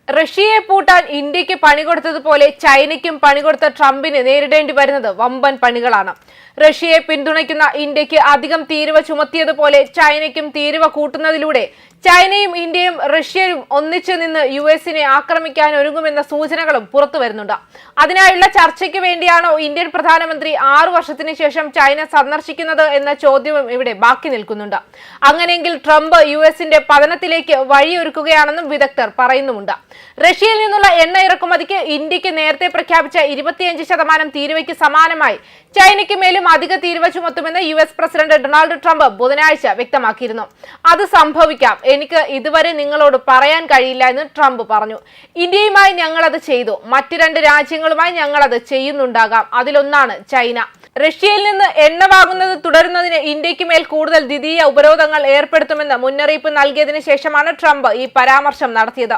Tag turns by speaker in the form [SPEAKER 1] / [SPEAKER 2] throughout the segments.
[SPEAKER 1] റഷ്യയെ പൂട്ടാൻ ഇന്ത്യക്ക് പണികൊടുത്തതുപോലെ ചൈനയ്ക്കും പണികൊടുത്ത ട്രംപിന് നേരിടേണ്ടി വരുന്നത് വമ്പൻ പണികളാണ്. റഷ്യയെ പിന്തുണയ്ക്കുന്ന ഇന്ത്യക്ക് അധികം തീരുവ ചുമത്തിയതുപോലെ ചൈനയ്ക്കും തീരുവ കൂട്ടുന്നതിലൂടെ ചൈനയും ഇന്ത്യയും റഷ്യയും ഒന്നിച്ചു നിന്ന് യുഎസിനെ ആക്രമിക്കാൻ ഒരുങ്ങുമെന്ന സൂചനകളും പുറത്തു വരുന്നുണ്ട്. അതിനായുള്ള ചർച്ചയ്ക്ക് വേണ്ടിയാണോ ഇന്ത്യൻ പ്രധാനമന്ത്രി 6 വർഷത്തിന് ശേഷം ചൈന സന്ദർശിക്കുന്നത് എന്ന ചോദ്യവും ഇവിടെ ബാക്കി നിൽക്കുന്നുണ്ട്. അങ്ങനെയെങ്കിൽ ട്രംപ് യുഎസിന്റെ പതനത്തിലേക്ക് വഴിയൊരുക്കുകയാണെന്നും വിദഗ്ധർ പറയുന്നുമുണ്ട്. റഷ്യയിൽ നിന്നുള്ള എണ്ണ ഇറക്കുമതിക്ക് ഇന്ത്യക്ക് നേരത്തെ പ്രഖ്യാപിച്ച 25% തീരുവയ്ക്ക് സമാനമായി ചൈനയ്ക്ക് മേലും അധിക തീരുവ ചുമത്തുമെന്ന് യുഎസ് പ്രസിഡന്റ് ഡൊണാൾഡ് ട്രംപ് ബുധനാഴ്ച വ്യക്തമാക്കിയിരുന്നു. അത് സംഭവിക്കാം, എനിക്ക് ഇതുവരെ നിങ്ങളോട് പറയാൻ കഴിയില്ല എന്ന് ട്രംപ് പറഞ്ഞു. ഇന്ത്യയുമായി ഞങ്ങളത് ചെയ്തു, മറ്റ് 2 രാജ്യങ്ങളുമായി ഞങ്ങളത് ചെയ്യുന്നുണ്ടാകാം, അതിലൊന്നാണ് ചൈന. റഷ്യയിൽ നിന്ന് എണ്ണ വാങ്ങുന്നത് തുടരുന്നതിന് ഇന്ത്യക്ക് മേൽ കൂടുതൽ ദ്വിതീയ ഉപരോധങ്ങൾ ഏർപ്പെടുത്തുമെന്ന് മുന്നറിയിപ്പ് നൽകിയതിനു ശേഷമാണ് ട്രംപ് ഈ പരാമർശം നടത്തിയത്.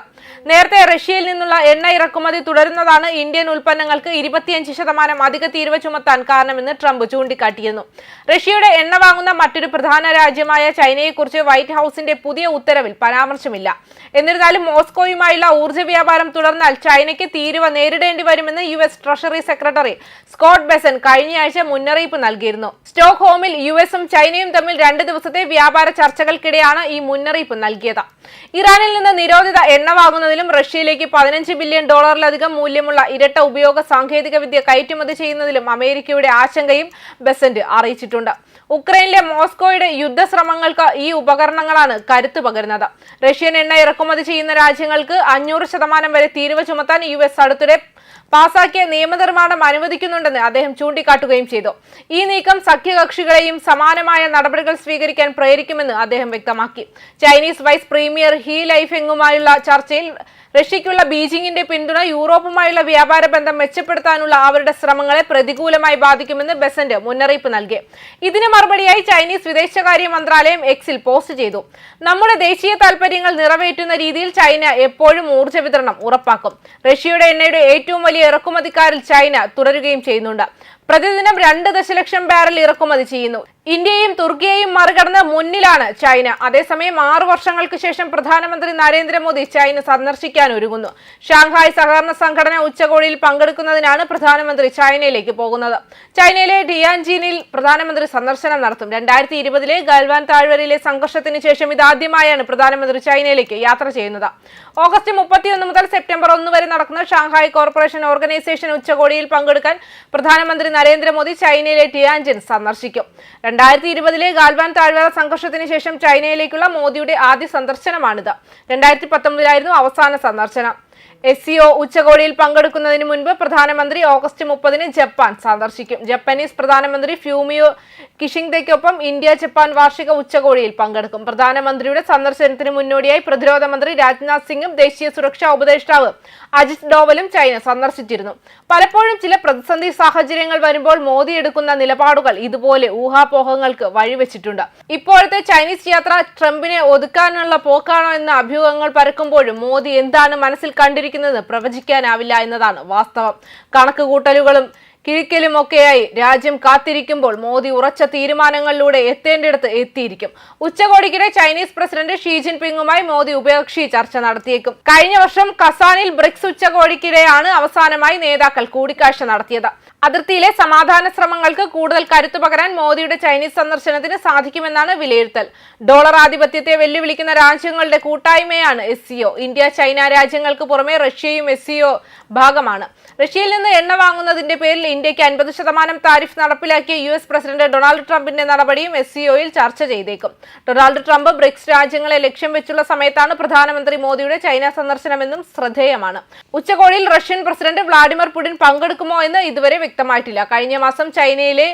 [SPEAKER 1] നേരത്തെ റഷ്യയിൽ നിന്നുള്ള എണ്ണ ഇറക്കുമതി തുടരുന്നതാണ് ഇന്ത്യൻ ഉൽപ്പന്നങ്ങൾക്ക് 25% അധിക തീരുവ ചുമത്താൻ കാരണമെന്ന് ട്രംപ് ചൂണ്ടിക്കാട്ടിയിരുന്നു. റഷ്യയുടെ എണ്ണ വാങ്ങുന്ന മറ്റൊരു പ്രധാന രാജ്യമായ ചൈനയെക്കുറിച്ച് വൈറ്റ് ഹൌസിന്റെ പുതിയ ഉത്തരവിൽ പരാമർശമില്ല. എന്നിരുന്നാലും മോസ്കോയുമായുള്ള ഊർജ്ജ വ്യാപാരം തുടർന്നാൽ ചൈനയ്ക്ക് തീരുവ നേരിടേണ്ടി വരുമെന്ന് US treasury secretary Scott Bessent കഴിഞ്ഞയാഴ്ച മുന്നറിയിപ്പ് നൽകിയിരുന്നു. സ്റ്റോക്ക്ഹോമിൽ യുഎസും ചൈനയും തമ്മിൽ 2 ദിവസത്തെ വ്യാപാര ചർച്ചകൾക്കിടെയാണ് ഈ മുന്നറിയിപ്പ് നൽകിയത്. ഇറാനിൽ നിന്ന് നിരോധിത എണ്ണ വാങ്ങുന്നതിലും റഷ്യയിലേക്ക് $15 ബില്യൺ മൂല്യമുള്ള ഇരട്ട ഉപയോഗ സാങ്കേതിക വിദ്യ കയറ്റുമതി ചെയ്യുന്നതിലും അമേരിക്കയുടെ ആശങ്കയും ബെസന്റ് അറിയിച്ചിട്ടുണ്ട്. ഉക്രൈനിലെ മോസ്കോയുടെ യുദ്ധശ്രമങ്ങൾക്ക് ഈ ഉപകരണങ്ങളാണ് കരുത്തു പകരുന്നത്. റഷ്യൻ എണ്ണ ഇറക്കുമതി ചെയ്യുന്ന രാജ്യങ്ങൾക്ക് 500% വരെ തീരുവ ചുമത്താൻ യുഎസ് അടുത്തിടെ പാസാക്കിയ നിയമനിർമ്മാണം അനുവദിക്കുന്നുണ്ടെന്ന് അദ്ദേഹം ചൂണ്ടിക്കാട്ടുകയും ചെയ്തു. ഈ നീക്കം സഖ്യകക്ഷികളെയും സമാനമായ നടപടികൾ സ്വീകരിക്കാൻ പ്രേരിക്കുമെന്ന് അദ്ദേഹം വ്യക്തമാക്കി. ചൈനീസ് വൈസ് പ്രീമിയർ ഹി ലൈഫെങ്ങുമായുള്ള ചർച്ചയിൽ റഷ്യയ്ക്കുള്ള ബീജിംഗിന്റെ പിന്തുണ യൂറോപ്പുമായുള്ള വ്യാപാര ബന്ധം മെച്ചപ്പെടുത്താനുള്ള അവരുടെ ശ്രമങ്ങളെ പ്രതികൂലമായി ബാധിക്കുമെന്ന് ബെസന്റ് മുന്നറിയിപ്പ് നൽകി. ഇതിന് മറുപടിയായി ചൈനീസ് വിദേശകാര്യ മന്ത്രാലയം എക്സിൽ പോസ്റ്റ് ചെയ്തു. നമ്മുടെ ദേശീയ താൽപര്യങ്ങൾ നിറവേറ്റുന്ന രീതിയിൽ ചൈന എപ്പോഴും ഊർജ്ജ വിതരണം ഉറപ്പാക്കും. റഷ്യയുടെ എണ്ണയുടെ ഏറ്റവും വലിയ ഇറക്കുമതിക്കാരിൽ ചൈന തുടരുകയും ചെയ്യുന്നുണ്ട്. പ്രതിദിനം 2 ദശലക്ഷം ബാരൽ ഇറക്കുമതി ചെയ്യുന്നു. ഇന്ത്യയും തുർക്കിയെയും മറികടന്ന് മുന്നിലാണ് ചൈന. അതേസമയം 6 വർഷങ്ങൾക്ക് ശേഷം പ്രധാനമന്ത്രി നരേന്ദ്രമോദി ചൈന സന്ദർശിക്കാൻ ഒരുങ്ങുന്നു. ഷാങ്ഹായ് സഹകരണ സംഘടന ഉച്ചകോടിയിൽ പങ്കെടുക്കുന്നതിനാണ് പ്രധാനമന്ത്രി ചൈനയിലേക്ക് പോകുന്നത്. ചൈനയിലെ ടിയാൻജിനിൽ പ്രധാനമന്ത്രി സന്ദർശനം നടത്തും. 2020 ഗൽവാൻ താഴ്വരയിലെ സംഘർഷത്തിന് ശേഷം ഇതാദ്യമായാണ് പ്രധാനമന്ത്രി ചൈനയിലേക്ക് യാത്ര ചെയ്യുന്നത്. ഓഗസ്റ്റ് 31 മുതൽ സെപ്റ്റംബർ 1 വരെ നടക്കുന്ന ഷാങ്ഹായ് കോർപ്പറേഷൻ ഓർഗനൈസേഷൻ ഉച്ചകോടിയിൽ പങ്കെടുക്കാൻ പ്രധാനമന്ത്രി നരേന്ദ്രമോദി ചൈനയിലെ ടിയാൻജിൻ സന്ദർശിക്കും. 2020 ഗാൽവാൻ താഴ്വര സംഘർഷത്തിന് ശേഷം ചൈനയിലേക്കുള്ള മോദിയുടെ ആദ്യ സന്ദർശനമാണിത്. 2019 അവസാന സന്ദർശനം. SCO ഉച്ചകോടിയിൽ പങ്കെടുക്കുന്നതിന് മുൻപ് പ്രധാനമന്ത്രി ഓഗസ്റ്റ് 30 ജപ്പാൻ സന്ദർശിക്കും. ജപ്പാനീസ് പ്രധാനമന്ത്രി ഫ്യൂമിയോ കിഷിംഗയ്ക്കൊപ്പം ഇന്ത്യ ജപ്പാൻ വാർഷിക ഉച്ചകോടിയിൽ പങ്കെടുക്കും. പ്രധാനമന്ത്രിയുടെ സന്ദർശനത്തിന് മുന്നോടിയായി പ്രതിരോധ മന്ത്രി രാജ്നാഥ് സിംഗും ദേശീയ സുരക്ഷാ ഉപദേഷ്ടാവ് അജിത് ഡോവലും ചൈന സന്ദർശിച്ചിരുന്നു. പലപ്പോഴും ചില പ്രതിസന്ധി സാഹചര്യങ്ങൾ വരുമ്പോൾ മോദി എടുക്കുന്ന നിലപാടുകൾ ഇതുപോലെ ഊഹാപോഹങ്ങൾക്ക് വഴിവെച്ചിട്ടുണ്ട്. ഇപ്പോഴത്തെ ചൈനീസ് യാത്ര ട്രംപിനെ ഒതുക്കാനുള്ള പോക്കാണോ എന്ന അഭ്യൂഹങ്ങൾ പരക്കുമ്പോഴും മോദി എന്താണ് മനസ്സിൽ കണ്ടിരിക്കുന്നത് പ്രവചിക്കാനാവില്ല എന്നതാണ് വാസ്തവം. കണക്കുകൂട്ടലുകളും കിഴിക്കലുമൊക്കെയായി രാജ്യം കാത്തിരിക്കുമ്പോൾ മോദി ഉറച്ച തീരുമാനങ്ങളിലൂടെ എത്തേണ്ടിടത്ത് എത്തിയിരിക്കും. ഉച്ചകോടിക്കിടെ ചൈനീസ് പ്രസിഡന്റ് ഷീ ജിൻപിങ്ങുമായി മോദി ഉഭയകക്ഷി ചർച്ച നടത്തിയേക്കും. കഴിഞ്ഞ വർഷം കസാനിൽ ബ്രിക്സ് ഉച്ചകോടിക്കിടെയാണ് അവസാനമായി നേതാക്കൾ കൂടിക്കാഴ്ച നടത്തിയത്. അതിർത്തിയിലെ സമാധാന ശ്രമങ്ങൾക്ക് കൂടുതൽ കരുത്തു പകരാൻ മോദിയുടെ ചൈനീസ് സന്ദർശനത്തിന് സാധിക്കുമെന്നാണ് വിലയിരുത്തൽ. ഡോളർ ആധിപത്യത്തെ വെല്ലുവിളിക്കുന്ന രാജ്യങ്ങളുടെ കൂട്ടായ്മയാണ് SCO. ഇന്ത്യ ചൈന രാജ്യങ്ങൾക്ക് പുറമെ റഷ്യയും SCO ഭാഗമാണ്. റഷ്യയിൽ നിന്ന് എണ്ണ വാങ്ങുന്നതിന്റെ പേരിൽ ഇന്ത്യക്ക് 50% താരിഫ് നടപ്പിലാക്കിയ US പ്രസിഡന്റ് ഡൊണാൾഡ് ട്രംപിന്റെ നടപടിയും SCOയിൽ ചർച്ച ചെയ്തേക്കും. ഡൊണാൾഡ് ട്രംപ് ബ്രിക്സ് രാജ്യങ്ങളെ ലക്ഷ്യം വെച്ചുള്ള സമയത്താണ് പ്രധാനമന്ത്രി മോദിയുടെ ചൈന സന്ദർശനമെന്നും ശ്രദ്ധേയമാണ്. ഉച്ചകോടിയിൽ റഷ്യൻ പ്രസിഡന്റ് വ്ളാഡിമിർ പുടിൻ പങ്കെടുക്കുമോ എന്ന് ഇതുവരെ വ്യക്തമായിട്ടില്ല. കഴിഞ്ഞ മാസം ചൈനയിലെ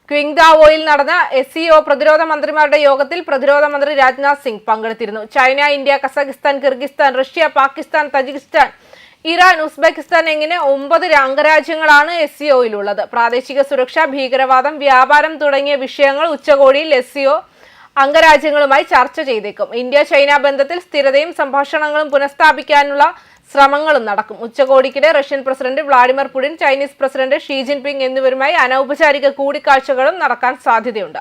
[SPEAKER 1] ക്വിങ്ദാവോയിൽ നടന്ന SCO പ്രതിരോധ മന്ത്രിമാരുടെ യോഗത്തിൽ പ്രതിരോധ മന്ത്രി രാജ്നാഥ് സിംഗ് പങ്കെടുത്തിരുന്നു. China, India, Kazakhstan, Kyrgyzstan, Russia, Pakistan, Tajikistan, Iran, Uzbekistan എന്നിങ്ങനെ 9 അംഗരാജ്യങ്ങളാണ് SCOയിലുള്ളത്. പ്രാദേശിക സുരക്ഷ, ഭീകരവാദം, വ്യാപാരം തുടങ്ങിയ വിഷയങ്ങൾ ഉച്ചകോടിയിൽ SCO അംഗരാജ്യങ്ങളുമായി ചർച്ച ചെയ്തേക്കും. ഇന്ത്യ ചൈന ബന്ധത്തിൽ സ്ഥിരതയും സംഭാഷണങ്ങളും പുനഃസ്ഥാപിക്കാനുള്ള ശ്രമങ്ങളും നടക്കും. ഉച്ചകോടിക്കിടെ Russian president Vladimir Putin, Chinese president Xi Jinping എന്നിവരുമായി അനൗപചാരിക കൂടിക്കാഴ്ചകളും നടക്കാൻ സാധ്യതയുണ്ട്.